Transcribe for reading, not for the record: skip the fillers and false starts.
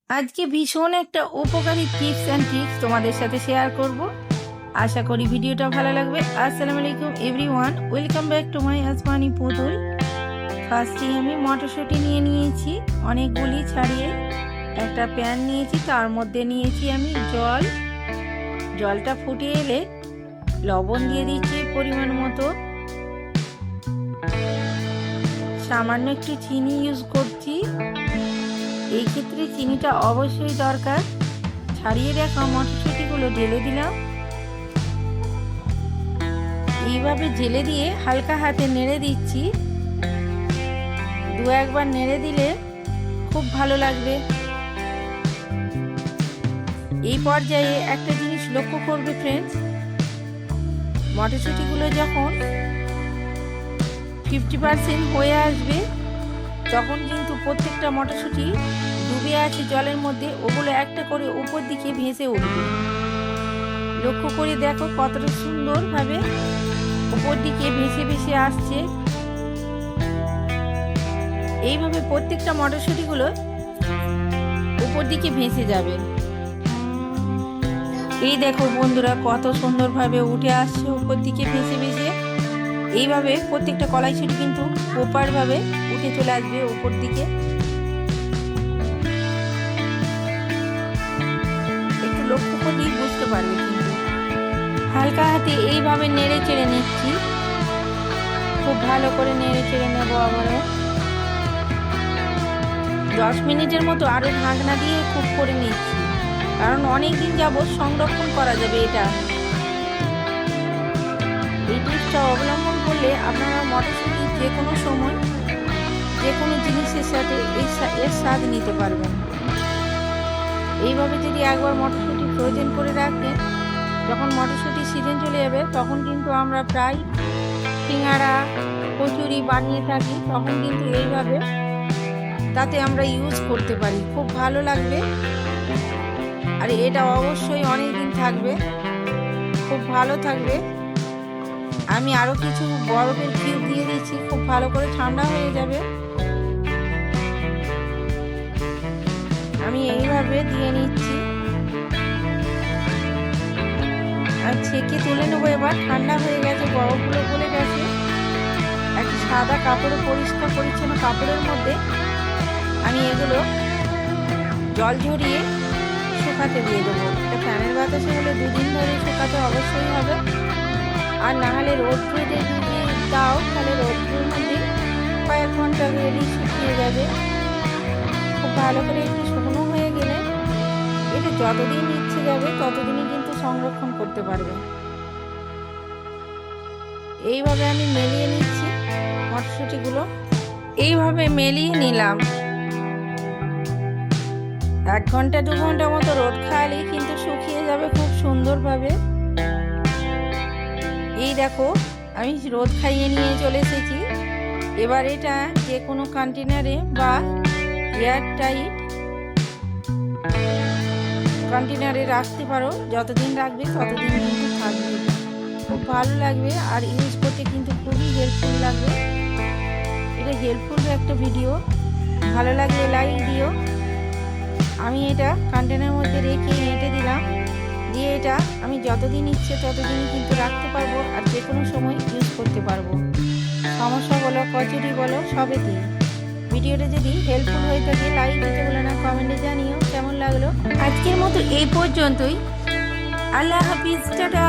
আজকে ভীষণ একটা উপকারী টিপস অ্যান্ড ট্রিক্স তোমাদের সাথে শেয়ার করব। আশা করি ভিডিওটা ভালো লাগবে। আসসালামু আলাইকুম everyone, welcome back to my Asmani Putul. ফার্স্টে আমি মটরশুঁটি নিয়ে নিয়েছি অনেকগুলি ছাড়িয়ে, একটা প্যান নিয়েছি, তার মধ্যে নিয়েছি আমি জলটা ফুটে এলে লবণ দিয়ে দিচ্ছি পরিমাণ মতো, সামান্য একটু চিনি ইউজ করছি। এই ক্ষেত্রে চিনিটা অবশ্যই দরকার। ছাড়িয়ে রাখা মটরশুঁটিগুলো ঢেলে দিলাম। এইভাবে ঢেলে দিয়ে হালকা হাতে নেড়ে দিচ্ছি। দু একবার নেড়ে দিলে খুব ভালো লাগবে। এই পর্যায়ে একটা জিনিস লক্ষ্য করবে ফ্রেন্ডস, মটরশুঁটিগুলো যখন 50% হয়ে আসবে তখন কিন্তু প্রত্যেকটা মটরশুঁটি ডুবে আছে জলের মধ্যে, ওগুলো একটা করে উপর দিকে ভেসে উঠবে। লক্ষ্য করে দেখো কতটা সুন্দরভাবে উপর দিকে ভেসে ভেসে আসছে। এইভাবে প্রত্যেকটা মটরশুঁটিগুলো উপর দিকে ভেসে যাবে। এই দেখো বন্ধুরা কত সুন্দরভাবে উঠে আসছে উপর দিকে ভেসে ভেসে। এইভাবে প্রত্যেকটা কড়াইশুঁটি কিন্তু প্রপারভাবে উঠে চলে আসবে উপর দিকে। একটু লক্ষ্য করলেই বুঝতে পারবে। কিন্তু হালকা হাতে এইভাবে নেড়ে চেড়ে নিচ্ছি, খুব ভালো করে নেড়ে চেড়ে নেব। আবারও 10 মিনিটের মতো আরও ঢাকনা দিয়ে কুক করে নিচ্ছি, কারণ অনেক দিন যাবত সংরক্ষণ করা যাবে এটা। এই টিপসটা অবলম্বন করলে আপনারা মটরশুঁটি যে কোনো সময় যে কোনো জিনিসের সাথে এর স্বাদ নিতে পারবেন। এইভাবে যদি একবার মটরশুঁটি ফ্রোজেন করে রাখেন, যখন মটরশুঁটির সিজন চলে যাবে তখন কিন্তু আমরা প্রায় সিঙ্গাড়া কচুরি বানিয়ে থাকি, তখন কিন্তু এইভাবে তাতে আমরা ইউজ করতে পারি, খুব ভালো লাগবে। আর এটা অবশ্যই অনেক দিন থাকবে, খুব ভালো থাকবে। আমি আরও কিছু বরফের কিউব দিয়ে দিচ্ছি, খুব ভালো করে ঠান্ডা হয়ে যাবে। আমি এইভাবে দিয়ে নিচ্ছি আর ছেঁকে তুলে নেবো। এবার ঠান্ডা হয়ে গেছে, বরফগুলো গলে গেছে। একটা সাদা কাপড়ে, পরিষ্কার পরিচ্ছন্ন কাপড়ের মধ্যে আমি এগুলো জল ঝরিয়ে শুকাতে দিয়ে দেবো। এটা ফ্যানের বাতাসে হলে 2 দিন ধরে শুকাতে অবশ্যই হবে। আর না হলে রোদ্রে যদি দাও তাহলে রোদ্রের মধ্যে কয়েক ঘন্টা গেলেই শুকিয়ে যাবে। খুব ভালো করে একটু শুকনো হয়ে গেলে এটা যতদিন ইচ্ছে যাবে ততদিনই কিন্তু সংরক্ষণ করতে পারবে। এইভাবে আমি মেলিয়ে নিচ্ছি মটরশুঁটিগুলো। এইভাবে মেলিয়ে নিলাম। 1 ঘন্টা 2 ঘন্টা মতো রোদ খাওয়ালেই কিন্তু শুকিয়ে যাবে খুব সুন্দরভাবে। এই দেখো আমি রোদ খাইয়ে নিয়ে চলে এসেছি। এবার এটা যে কোনো কন্টেনারে বা এয়ারটাইট কন্টেনারে রাখতে পারো। যতদিন রাখবে ততদিন কিন্তু থাকবে, খুব ভালো লাগবে। আর ইউজ করতে কিন্তু খুবই হেল্পফুল লাগবে। এটা হেল্পফুল একটা ভিডিও, ভালো লাগলে লাইক দিও। আমি এটা কন্টেনারের মধ্যে রেখে এঁটে দিলাম, দিয়ে এটা আমি যতদিন ইচ্ছে ততদিনই কিন্তু রাখতে পারবো আর যে কোনো সময় ইউজ করতে পারবো। সমস্যা বলো, কচুরি বলো, সবেতেই। ভিডিওটা যদি হেল্পফুল হয়ে থাকে লাইক দিতে বলো না, কমেন্টে জানিও কেমন লাগলো। আজকের মতো এই পর্যন্তই। আল্লাহ হাফিজ, টাটা।